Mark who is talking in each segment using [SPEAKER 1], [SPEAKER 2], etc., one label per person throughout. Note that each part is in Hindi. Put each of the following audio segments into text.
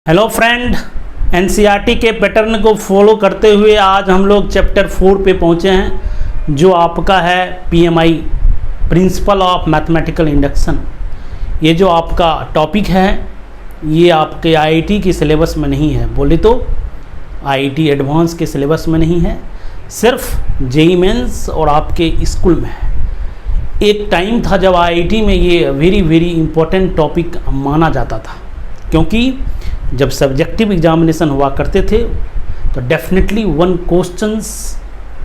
[SPEAKER 1] हेलो फ्रेंड, एनसीईआरटी के पैटर्न को फॉलो करते हुए आज हम लोग चैप्टर 4 पे पहुंचे हैं, जो आपका है PMI, principal of mathematical induction. ये जो आपका टॉपिक है ये आपके आईआईटी के सिलेबस में नहीं है, बोले तो आईआईटी एडवांस के सिलेबस में नहीं है, सिर्फ जेईई मेंस और आपके स्कूल में है। एक टाइम था जब आईआईटी में ये वेरी इम्पोर्टेंट टॉपिक माना जाता था, क्योंकि जब सब्जेक्टिव एग्जामिनेशन हुआ करते थे तो डेफिनेटली 1 क्वेश्चंस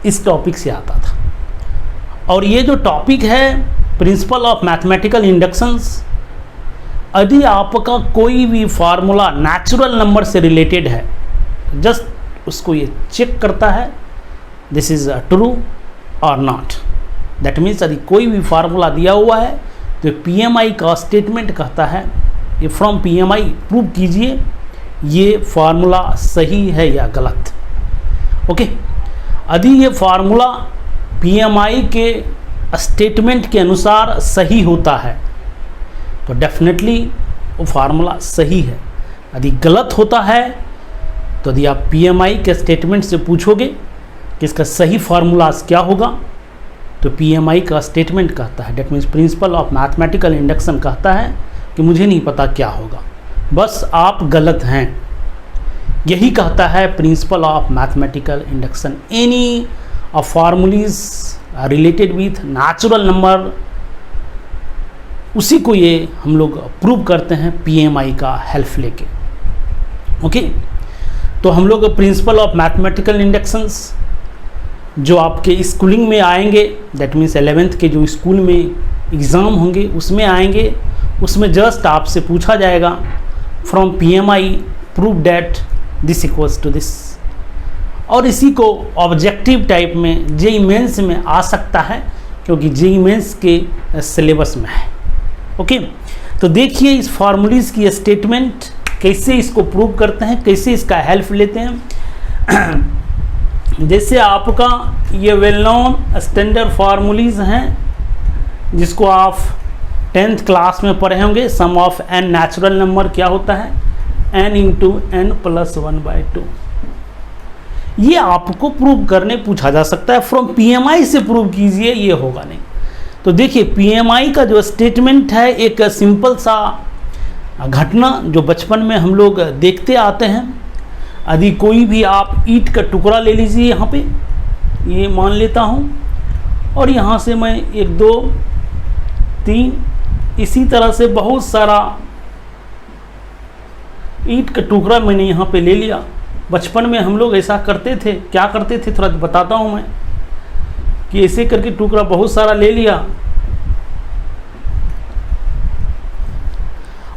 [SPEAKER 1] इस टॉपिक से आता था। और ये जो टॉपिक है प्रिंसिपल ऑफ मैथमेटिकल इंडक्शंस, यदि आपका कोई भी फार्मूला नेचुरल नंबर से रिलेटेड है, जस्ट उसको ये चेक करता है दिस इज़ ट्रू और नॉट। दैट मीन्स यदि कोई भी फार्मूला दिया हुआ है तो पीएमआई का स्टेटमेंट कहता है ये फ्रॉम पीएमआई प्रूव कीजिए ये फार्मूला सही है या गलत। ओके, यदि ये फार्मूला पीएमआई के स्टेटमेंट के अनुसार सही होता है तो डेफिनेटली वो फार्मूला सही है। यदि गलत होता है तो यदि आप पीएमआई के स्टेटमेंट से पूछोगे कि इसका सही फार्मूला क्या होगा, तो पीएमआई का स्टेटमेंट कहता है, that means principal of mathematical induction कहता है कि मुझे नहीं पता क्या होगा, बस आप गलत हैं। यही कहता है principle of mathematical induction. Any formulae related with natural number, उसी को ये हम लोग प्रूव करते हैं पीएमआई का हेल्प लेके। ओके, तो हम लोग प्रिंसिपल ऑफ मैथमेटिकल इंडक्शंस जो आपके स्कूलिंग में आएंगे, दैट मीन्स 11th के जो स्कूल में एग्ज़ाम होंगे उसमें आएंगे, उसमें जस्ट आपसे पूछा जाएगा from PMI prove that this equals to this. और इसी को ऑब्जेक्टिव टाइप में जेईई मेंस में आ सकता है, क्योंकि जेईई मेंस के सिलेबस में है। ओके, तो देखिए इस फार्मूलीज की स्टेटमेंट कैसे इसको प्रूव करते हैं, कैसे इसका हेल्प लेते हैं। जैसे आपका ये वेल नोन स्टैंडर्ड फार्मूलीज हैं जिसको आप 10th क्लास में पढ़े होंगे। सम ऑफ n नेचुरल नंबर क्या होता है, n इंटू n प्लस 1/2। ये आपको प्रूव करने पूछा जा सकता है, फ्रॉम पीएमआई से प्रूव कीजिए, ये होगा नहीं। तो देखिए पीएमआई का जो स्टेटमेंट है एक सिंपल सा घटना जो बचपन में हम लोग देखते आते हैं। यदि कोई भी आप ईंट का टुकड़ा ले लीजिए, यहाँ पे ये मान लेता हूँ, और यहाँ से मैं 1 2 3 इसी तरह से बहुत सारा ईंट का टुकड़ा मैंने यहाँ पे ले लिया। बचपन में हम लोग ऐसा करते थे, क्या करते थे थोड़ा बताता हूँ मैं, कि ऐसे करके टुकड़ा बहुत सारा ले लिया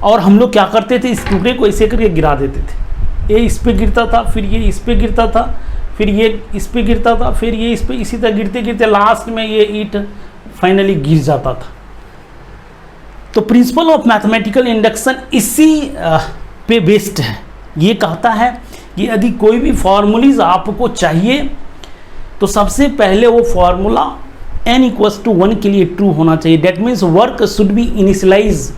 [SPEAKER 1] और हम लोग क्या करते थे, इस टुकड़े को ऐसे करके गिरा देते थे। ये इस पे गिरता था, फिर ये इस पे गिरता था, फिर ये इस पे गिरता था, फिर ये इस पे, इसी तरह गिरते गिरते लास्ट में ये ईंट फाइनली गिर जाता था। तो प्रिंसिपल ऑफ मैथमेटिकल इंडक्शन इसी पे बेस्ड है। ये कहता है कि यदि कोई भी फार्मूलीज आपको चाहिए तो सबसे पहले वो फार्मूला n = 1 के लिए ट्रू होना चाहिए। That means work should be initialise.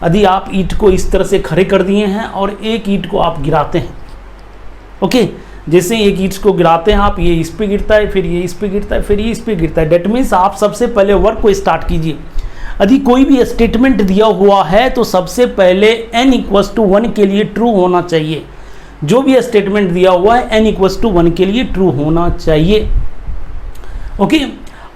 [SPEAKER 1] यदि आप ईंट को इस तरह से खड़े कर दिए हैं और एक ईंट को आप गिराते हैं, ओके, जैसे एक ईंट को गिराते हैं आप, ये इस पे गिरता है, फिर ये इस पे गिरता है, फिर ये इस पे गिरता है। डेट मीन्स आप सबसे पहले वर्क को स्टार्ट कीजिए। यदि कोई भी स्टेटमेंट दिया हुआ है तो सबसे पहले n = 1 के लिए ट्रू होना चाहिए। जो भी स्टेटमेंट दिया हुआ है n = 1 के लिए ट्रू होना चाहिए। ओके,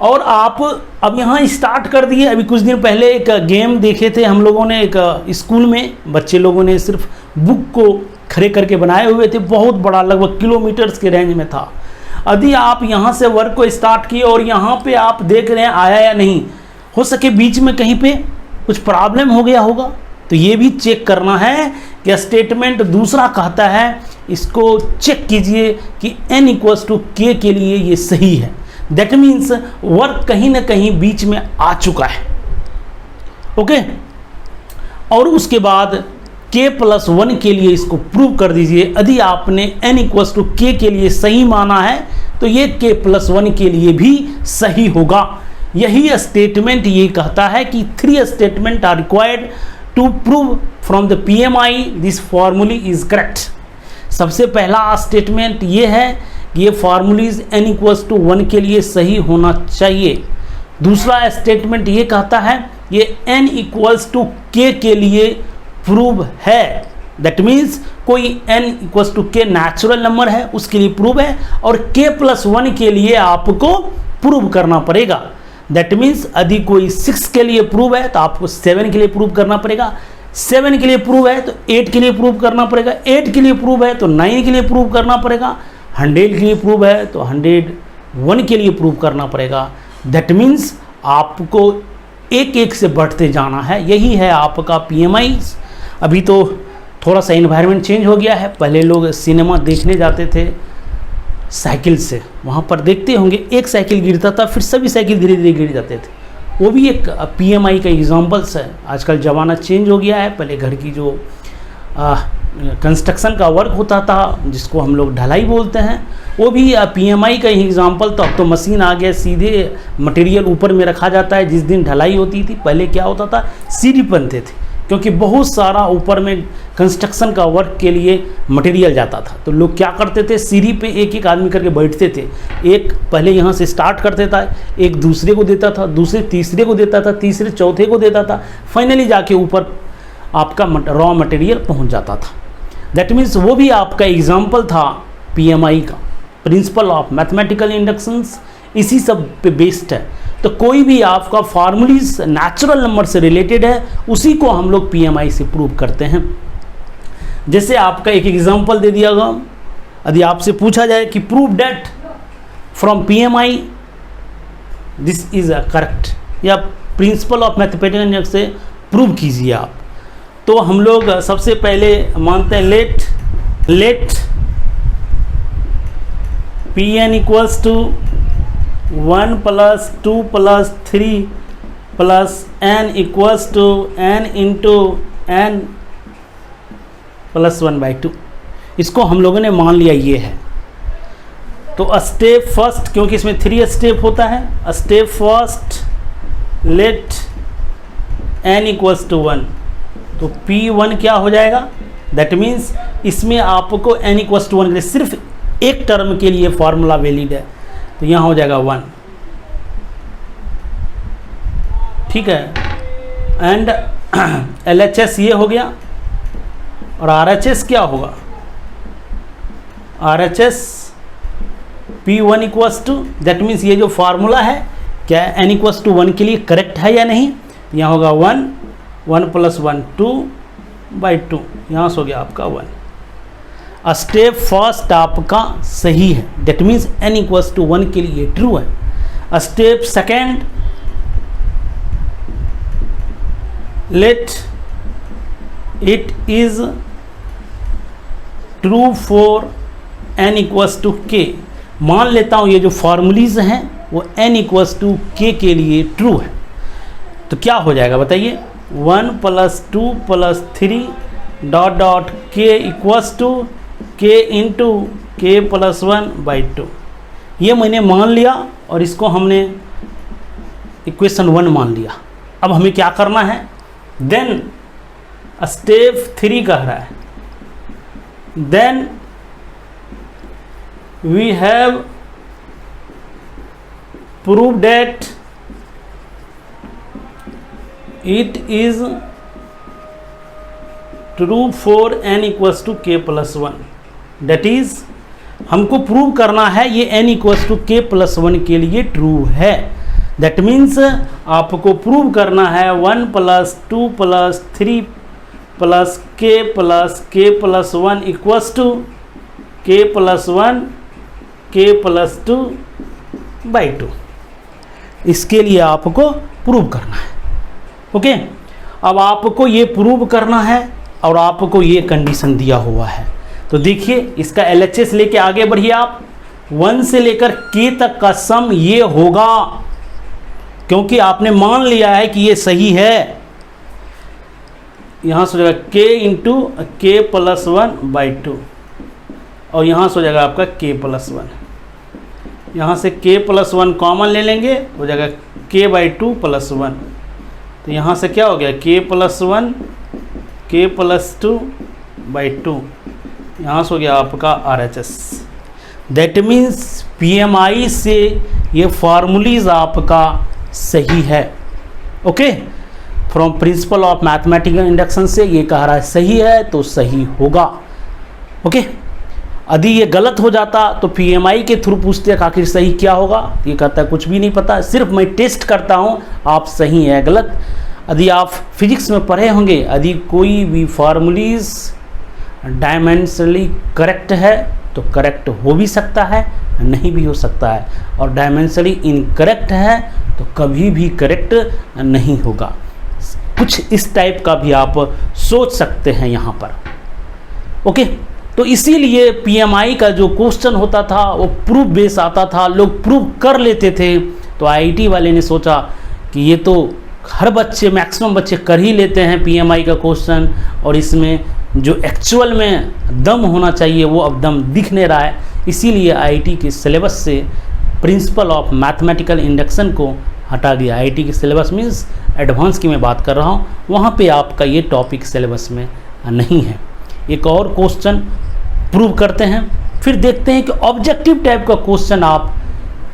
[SPEAKER 1] और आप अब यहाँ स्टार्ट कर दिए। अभी कुछ दिन पहले एक गेम देखे थे हम लोगों ने, एक स्कूल में बच्चे लोगों ने सिर्फ बुक को खड़े करके बनाए हुए थे, बहुत बड़ा, लगभग किलोमीटर्स के रेंज में था। यदि आप यहाँ से वर्क को स्टार्ट किए और यहाँ पे आप देख रहे हैं आया या नहीं, हो सके बीच में कहीं पे कुछ प्रॉब्लम हो गया होगा, तो ये भी चेक करना है कि स्टेटमेंट दूसरा कहता है, इसको चेक कीजिए कि n = k के लिए ये सही है। दैट मीन्स वर्क कहीं ना कहीं बीच में आ चुका है। ओके, और उसके बाद k + 1 के लिए इसको प्रूव कर दीजिए। यदि आपने n = k के लिए सही माना है तो ये k + 1 के लिए भी सही होगा। यही स्टेटमेंट ये कहता है कि 3 statement are required to prove from the PMI this formulae is correct. सबसे पहला स्टेटमेंट ये है कि ये फार्मूलीज n=1 के लिए सही होना चाहिए। दूसरा स्टेटमेंट ये कहता है ये n=k के लिए प्रूव है। दैट मीन्स कोई n=k नेचुरल नंबर है उसके लिए प्रूव है, और k+1 के लिए आपको प्रूव करना पड़ेगा। दैट मीन्स यदि कोई 6 के लिए प्रूव है तो आपको 7 के लिए प्रूव करना पड़ेगा, 7 के लिए प्रूव है तो 8 के लिए प्रूव करना पड़ेगा, 8 के लिए प्रूव है तो 9 के लिए प्रूव करना पड़ेगा, 100 के लिए प्रूव है तो 101 के लिए प्रूव करना पड़ेगा। दैट मीन्स आपको एक एक से बढ़ते जाना है। यही है आपका PMI। अभी तो थोड़ा सा एनवायरनमेंट चेंज हो गया है। पहले लोग सिनेमा देखने जाते थे साइकिल से, वहाँ पर देखते होंगे एक साइकिल गिरता था फिर सभी साइकिल धीरे धीरे गिर जाते थे। वो भी एक PMI का एग्जाम्पल्स है। आजकल ज़माना चेंज हो गया है। पहले घर की जो कंस्ट्रक्शन का वर्क होता था जिसको हम लोग ढलाई बोलते हैं, वो भी PMI का ही एग्जाम्पल। तो अब तो मशीन आ गया, सीधे मटेरियल ऊपर में रखा जाता है। जिस दिन ढलाई होती थी पहले क्या होता था, सीढ़ी बनते थे, क्योंकि बहुत सारा ऊपर में कंस्ट्रक्शन का वर्क के लिए मटेरियल जाता था। तो लोग क्या करते थे, सीढ़ी पे एक एक आदमी करके बैठते थे। एक पहले यहाँ से स्टार्ट करते था, एक दूसरे को देता था, दूसरे तीसरे को देता था, तीसरे चौथे को देता था, फाइनली जाके ऊपर आपका रॉ मटेरियल पहुँच जाता था। दैट मीन्स वो भी आपका एग्जाम्पल था PMI का, प्रिंसिपल ऑफ मैथमेटिकल इंडक्शंस, इसी सब पे बेस्ड है। तो कोई भी आपका फार्मूलीज नेचुरल नंबर से रिलेटेड है उसी को हम लोग PMI से प्रूव करते हैं। जैसे आपका एक एग्जांपल दे दिया गया, यदि आपसे पूछा जाए कि prove that from PMI this is correct, या प्रिंसिपल ऑफ मैथमेटिकल इंडक्शन से प्रूव कीजिए आप, तो हम लोग सबसे पहले मानते हैं let Pn equals to 1 + 2 + 3 + n equals to n into n + 1/2। इसको हम लोगों ने मान लिया ये है। तो स्टेप फर्स्ट, क्योंकि इसमें 3 स्टेप होता है, step first let n equals to 1, तो P1 क्या हो जाएगा, दैट मीन्स इसमें आपको n इक्वल्स टू 1 के लिए सिर्फ एक टर्म के लिए फॉर्मूला वैलिड है, तो यहाँ हो जाएगा 1, ठीक है। एंड LHS ये हो गया, और RHS क्या होगा, RHS P1 equals to, that means ये जो फार्मूला है क्या n इक्वल्स टू 1 के लिए करेक्ट है या नहीं, यहाँ होगा 1 + 1 2/2, यहाँ से हो गया आपका 1। स्टेप फर्स्ट आपका सही है, that means n equals to 1 के लिए ट्रू है। Step second let it is true for n equals to k, मान लेता हूँ ये जो फार्मूलीज हैं वो n इक्वल्स टू k के लिए ट्रू है, तो क्या हो जाएगा बताइए, 1 + 2 + 3 ... k equals to k into k + 1/2। ये मैंने मान लिया और इसको हमने इक्वेशन 1 मान लिया। अब हमें क्या करना है, देन स्टेप 3 कह रहा है, then we have prove that it is true for n equals to k + 1, that is हमको प्रूव करना है ये n इक्वल्स टू k + 1 के लिए ट्रू है। दैट मीन्स आपको प्रूव करना है 1 + 2 + 3 + k + 1 equals to k + 1 k + 2/2। इसके लिए आपको प्रूव करना है, ओके। अब आपको ये प्रूव करना है और आपको ये कंडीशन दिया हुआ है, तो देखिए इसका LHS लेके आगे बढ़िए आप। 1 से लेकर k तक का सम ये होगा, क्योंकि आपने मान लिया है कि ये सही है। यहाँ से हो जाएगा k इंटू k + 1/2, और यहाँ से हो जाएगा आपका k + 1। यहाँ से k + 1 कॉमन ले लेंगे, हो जाएगा k/2 + 1, तो यहाँ से क्या हो गया k + 1 k+2/2, यहाँ से हो गया आपका RHS। दैट मीन्स PMI से ये फार्मूलीज आपका सही है। Okay, from principal of mathematical induction से ये कह रहा है सही है तो सही होगा। ओके, यदि ये गलत हो जाता तो PMI के थ्रू पूछते हैं आखिर सही क्या होगा, ये कहता है कुछ भी नहीं पता, सिर्फ मैं टेस्ट करता हूँ आप सही है गलत। यदि आप फिजिक्स में पढ़े होंगे, यदि कोई भी फार्मूलीज डायमेंशनली करेक्ट है तो करेक्ट हो भी सकता है, नहीं भी हो सकता है, और डायमेंशनली इनकरेक्ट है तो कभी भी करेक्ट नहीं होगा। कुछ इस टाइप का भी आप सोच सकते हैं यहाँ पर। ओके, तो इसीलिए PMI का जो क्वेश्चन होता था वो प्रूफ बेस आता था, लोग प्रूफ कर लेते थे। तो IIT वाले ने सोचा कि ये तो हर बच्चे, मैक्सिमम बच्चे कर ही लेते हैं PMI का क्वेश्चन, और इसमें जो एक्चुअल में दम होना चाहिए वो अब दम दिख नहीं रहा है। इसीलिए IIT के सिलेबस से प्रिंसिपल ऑफ मैथमेटिकल इंडक्शन को हटा दिया। IIT के सिलेबस मीन्स एडवांस की मैं बात कर रहा हूँ, वहाँ पे आपका ये टॉपिक सिलेबस में नहीं है। एक और क्वेश्चन प्रूव करते हैं, फिर देखते हैं कि ऑब्जेक्टिव टाइप का क्वेश्चन आप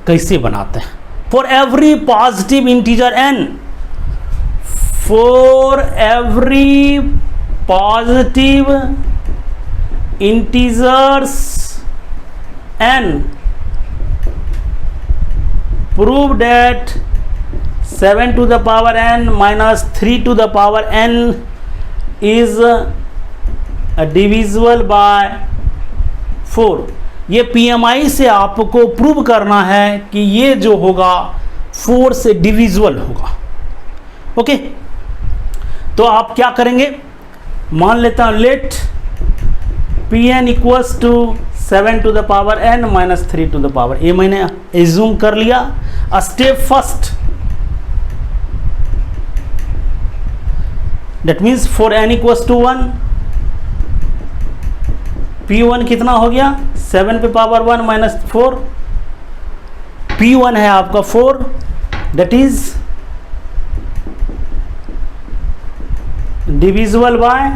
[SPEAKER 1] कैसे बनाते हैं। For every positive integer n, for every positive integers n, prove that 7 to the power n minus 3 to the power n is divisible by 4। ये PMI से आपको प्रूव करना है कि ये जो होगा 4 से डिविजिबल होगा। ओके, तो आप क्या करेंगे, मान लेता हूँ let Pn equals to 7 to the power n minus 3 to the power, ये मैंने एज्यूम कर लिया। Step first, that means for n equals to 1, P1 कितना हो गया 7 पे पावर 1 माइनस 4, P1 है आपका 4, that is divisible by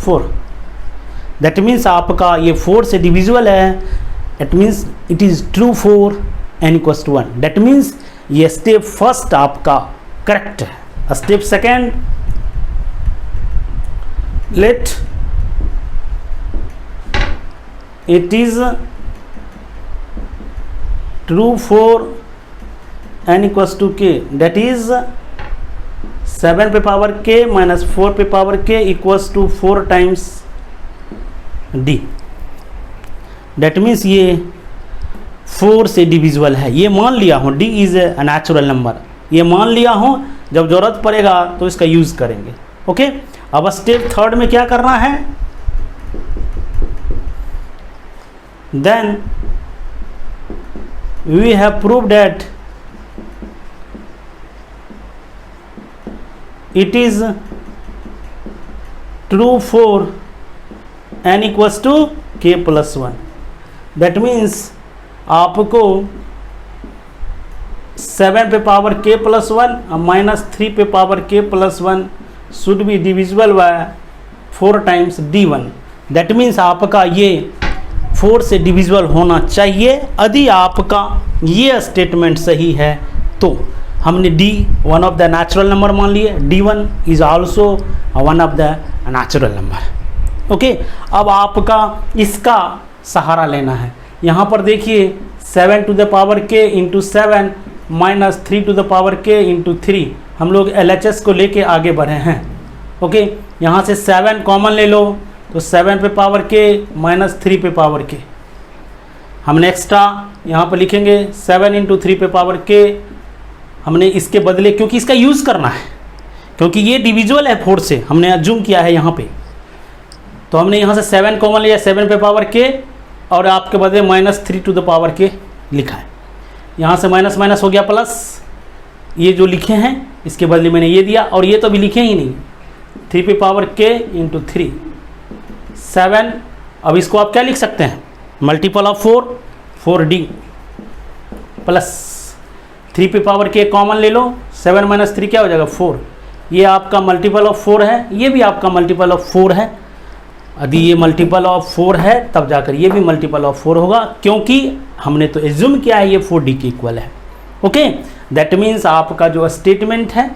[SPEAKER 1] 4। That means आपका ये 4 से डिविजिबल है, that means it is true for n equals to 1। That means ये स्टेप फर्स्ट आपका करेक्ट है। Step second, let it is true for n equals to k, that is 7 पे पावर k माइनस 4 पे power k equals to 4 times d। That means ये 4 से डिविजिबल है, ये मान लिया हूँ। d is a natural number, ये मान लिया हूँ, जब जरूरत पड़ेगा तो इसका यूज करेंगे। ओके, अब स्टेप थर्ड में क्या करना है, then we have proved that it is true for n equals to k plus 1। That means आपको 7 पे पावर k प्लस 1 और माइनस 3 पे power k plus 1 should be divisible by 4 times d1। That means आपका ये 4 से डिविजिबल होना चाहिए। यदि आपका ये स्टेटमेंट सही है तो हमने d one of the natural number मान लिए, d1 is also one of the natural number. Okay, अब आपका इसका सहारा लेना है। यहाँ पर देखिए 7 to the power k into 7 minus 3 to the power k into 3, हम लोग LHS को लेके आगे बढ़े हैं। ओके, यहाँ से 7 कॉमन ले लो तो 7 पे पावर k माइनस 3 पे पावर k, हमने एक्स्ट्रा यहाँ पर लिखेंगे 7 इंटू 3 पे पावर k। हमने इसके बदले, क्योंकि इसका यूज़ करना है, क्योंकि ये डिविजिबल है 4 से, हमने अज्यूम किया है यहाँ पे, तो हमने यहाँ से 7 कॉमन लिया, 7 पे पावर k, और आपके बदले minus 3 to the power k लिखा है। यहाँ से माइनस माइनस हो गया प्लस, ये जो लिखे हैं इसके बदले मैंने ये दिया, और ये तो अभी लिखे ही नहीं, 3 पे पावर k इंटू 3 7। अब इसको आप क्या लिख सकते हैं, मल्टीपल ऑफ 4d प्लस 3 पे पावर k कॉमन ले लो, 7 माइनस 3 क्या हो जाएगा 4, ये आपका मल्टीपल ऑफ 4 है, ये भी आपका मल्टीपल ऑफ 4 है। यदि ये मल्टीपल ऑफ 4 है तब जाकर ये भी मल्टीपल ऑफ 4 होगा, क्योंकि हमने तो एज्यूम किया है ये 4D के इक्वल है। ओके, दैट मीन्स आपका जो स्टेटमेंट है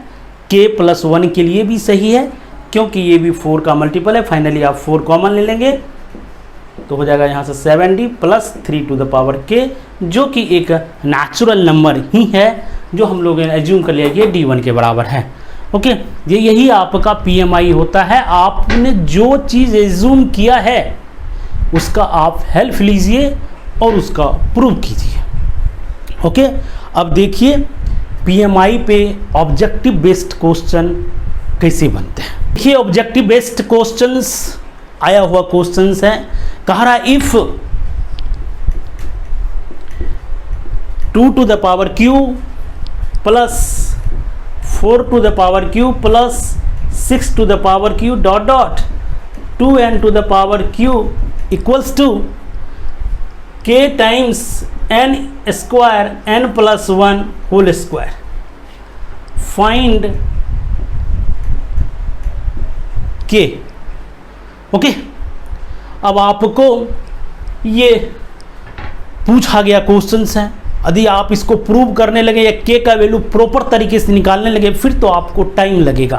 [SPEAKER 1] k + 1 के लिए भी सही है, क्योंकि ये भी 4 का मल्टीपल है। फाइनली आप 4 कॉमन ले लेंगे तो हो जाएगा यहाँ से 7D + 3k, जो कि एक नेचुरल नंबर ही है जो हम लोगों ने एज्यूम कर लिया ये D1 के बराबर है। ओके, ये यही आपका PMI होता है। आपने जो चीज़ एज्यूम किया है उसका आप हेल्प लीजिए और उसका प्रूव कीजिए। ओके, अब देखिए PMI पे ऑब्जेक्टिव बेस्ड क्वेश्चन कैसे बनते हैं। देखिए ऑब्जेक्टिव बेस्ड क्वेश्चंस आया हुआ क्वेश्चंस है, कह रहा है if 2 to the power q plus 4 to the power q plus 6 to the power q dot dot 2n to the power q equals to k times n square n plus 1 whole square. Find k. Okay, अब आपको ये पूछा गया क्वेश्चंस है। यदि आप इसको प्रूव करने लगे या के का वैल्यू प्रॉपर तरीके से निकालने लगे फिर तो आपको टाइम लगेगा।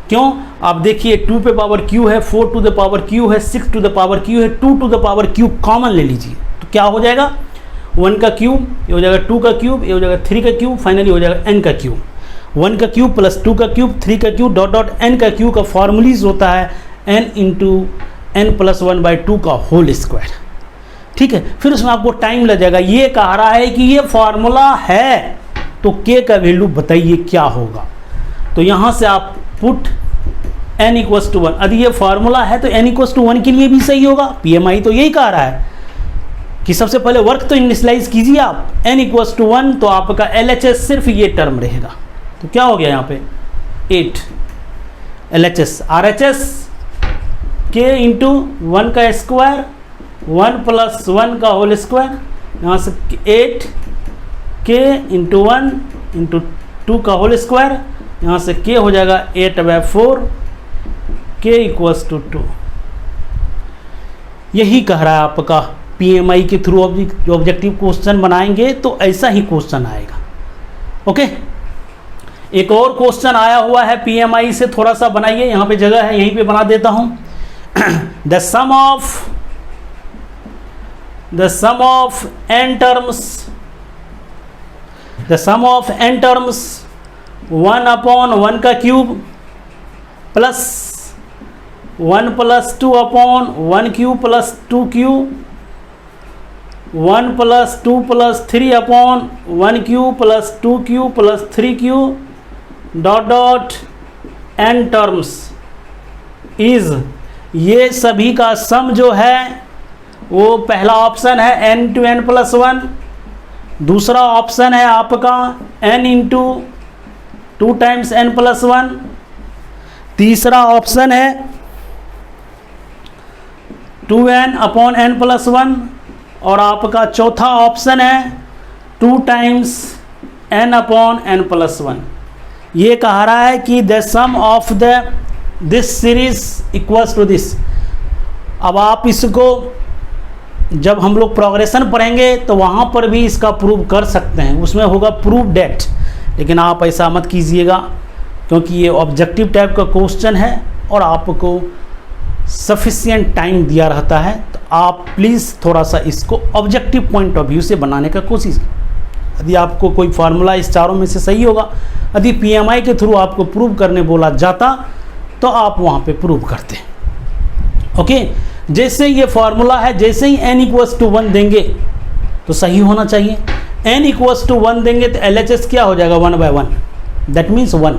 [SPEAKER 1] क्यों? आप देखिए 2 पे पावर q है, 4 to the power q है, 6 to the power q है, 2 to the power q common ले लीजिए तो क्या हो जाएगा 1 का क्यूब, ये हो जाएगा 2 का क्यूब, ये हो जाएगा 3 का क्यूब, फाइनली हो जाएगा n का क्यूब। 1 का क्यूब प्लस 2 का क्यूब, 3 का क्यूब डॉट डॉट n का क्यूब का फॉर्मूलीज होता है n × n + 1/2 का होल स्क्वायर। ठीक है, फिर उसमें आपको टाइम लग जाएगा। ये कह रहा है कि ये फॉर्मूला है तो k का वैल्यू बताइए क्या होगा। तो यहाँ से आप पुट n = 1। यदि ये फॉर्मूला है तो n = 1 के लिए भी सही होगा। PMI तो यही कह रहा है कि सबसे पहले वर्क तो इनिशियलाइज कीजिए आप। n = 1 तो आपका LHS सिर्फ ये टर्म रहेगा। तो क्या हो गया यहाँ पे 8 LHS RHS k × 1 का स्क्वायर 1 + 1 का होल स्क्वायर, यहाँ से 8 k × 1 × 2 का होल स्क्वायर, यहाँ से k हो जाएगा 8/4 k = 2। यही कह रहा है आपका PMI के थ्रू ऑब्जेक्टिव क्वेश्चन बनाएंगे तो ऐसा ही क्वेश्चन आएगा। ओके, एक और क्वेश्चन आया हुआ है PMI से, थोड़ा सा बनाइए, यहाँ पे जगह है यहीं पे बना देता हूँ। The sum of n terms 1/1 का cube plus 1 + 2/1 cube plus 2 cube 1 + 2 + 3/1 cube plus 2 cube plus 3 cube dot dot n terms is, ये सभी का सम जो है वो पहला ऑप्शन है n × n + 1, दूसरा ऑप्शन है आपका n × 2 times n + 1, तीसरा ऑप्शन है 2n/n + 1 और आपका चौथा ऑप्शन है 2 times n/n + 1। ये कह रहा है कि the sum of this series equals to this. अब आप इसको जब हम लोग प्रोग्रेशन पढ़ेंगे तो वहाँ पर भी इसका प्रूव कर सकते हैं, उसमें होगा प्रूव डेट, लेकिन आप ऐसा मत कीजिएगा क्योंकि ये ऑब्जेक्टिव टाइप का क्वेश्चन है और आपको सफिशिएंट टाइम दिया रहता है। तो आप प्लीज़ थोड़ा सा इसको ऑब्जेक्टिव पॉइंट ऑफ व्यू से बनाने का कोशिश करें। यदि आपको कोई फार्मूला इस चारों में से सही होगा, यदि PMI के थ्रू आपको प्रूव करने बोला जाता तो आप वहाँ पे प्रूव करते हैं। ओके, जैसे ये फार्मूला है, जैसे ही n = 1 देंगे तो सही होना चाहिए। n = 1 देंगे तो LHS क्या हो जाएगा 1/1, दैट मीन्स 1।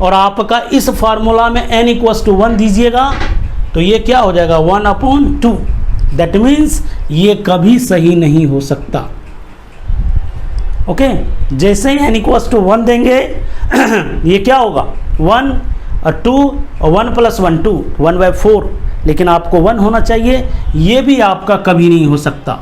[SPEAKER 1] और आपका इस फार्मूला में n = 1 दीजिएगा तो ये क्या हो जाएगा 1/2, दैट मीन्स ये कभी सही नहीं हो सकता। ओके, जैसे ही n = 1 देंगे ये क्या होगा 1 और 2 और 1 + 1 2, 1/4, लेकिन आपको 1 होना चाहिए, ये भी आपका कभी नहीं हो सकता।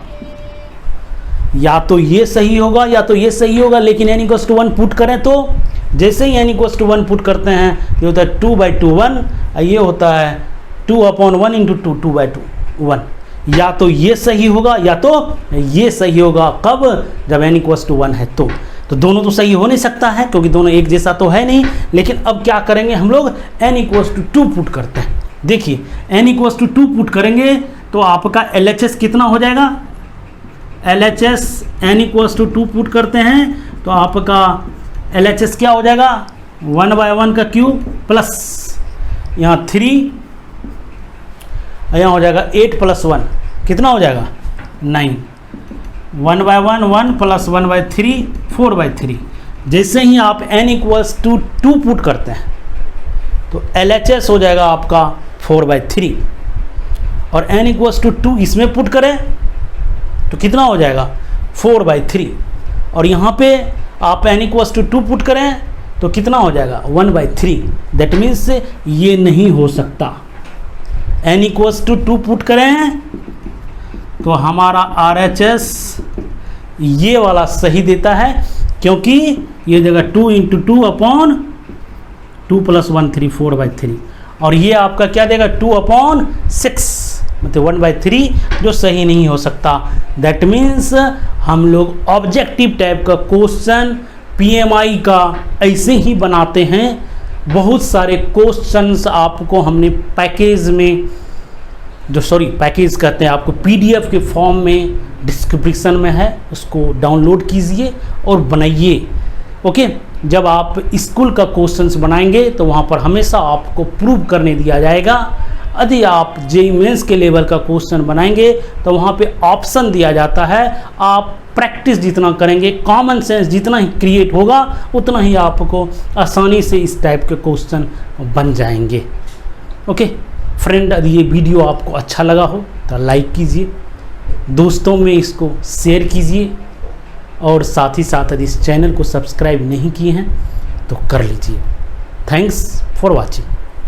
[SPEAKER 1] या तो ये सही होगा या तो ये सही होगा, लेकिन n = 1 पुट करें तो जैसे ही n = 1 पुट करते हैं ये होता है 2/2 1, ये होता है 2/1 × 2 2/2 1। या तो ये सही होगा या तो ये सही होगा। कब? जब n = 1 है तो दोनों तो सही हो नहीं सकता है क्योंकि दोनों एक जैसा तो है नहीं। लेकिन अब क्या करेंगे हम लोग, n = 2 पुट करते हैं। देखिए n = 2 पुट करेंगे तो आपका LHS कितना हो जाएगा, LHS n = 2 पुट करते हैं तो आपका LHS क्या हो जाएगा, 1/1 का क्यूब प्लस यहाँ 3, यहाँ हो जाएगा 8 + 1 कितना हो जाएगा 9, 1/1 1 + 1/3 4/3। जैसे ही आप n = 2 पुट करते हैं तो LHS हो जाएगा आपका 4/3 और n = 2 इसमें पुट करें तो कितना हो जाएगा 4/3 और यहाँ पे आप n = 2 पुट करें तो कितना हो जाएगा 1/3। दैट मीन्स ये नहीं हो सकता। n = 2 पुट करें तो हमारा RHS ये वाला सही देता है क्योंकि ये जगह 2 × 2/2 + 1 3 4/3 और ये आपका क्या देगा 2/6 मतलब 1/3 जो सही नहीं हो सकता। दैट मीन्स हम लोग ऑब्जेक्टिव टाइप का क्वेश्चन PMI का ऐसे ही बनाते हैं। बहुत सारे क्वेश्चंस आपको हमने पैकेज में पैकेज कहते हैं, आपको PDF के फॉर्म में डिस्क्रिप्शन में है, उसको डाउनलोड कीजिए और बनाइए। ओके, जब आप स्कूल का क्वेश्चंस बनाएंगे तो वहाँ पर हमेशा आपको प्रूव करने दिया जाएगा। यदि आप JEE मेंस के लेवल का क्वेश्चन बनाएंगे तो वहाँ पे ऑप्शन दिया जाता है। आप प्रैक्टिस जितना करेंगे, कॉमन सेंस जितना ही क्रिएट होगा उतना ही आपको आसानी से इस टाइप के क्वेश्चन बन जाएंगे। ओके फ्रेंड, यदि ये वीडियो आपको अच्छा लगा हो तो लाइक कीजिए, दोस्तों में इसको शेयर कीजिए और साथ ही साथ यदि इस चैनल को सब्सक्राइब नहीं किए हैं तो कर लीजिए। Thanks for watching.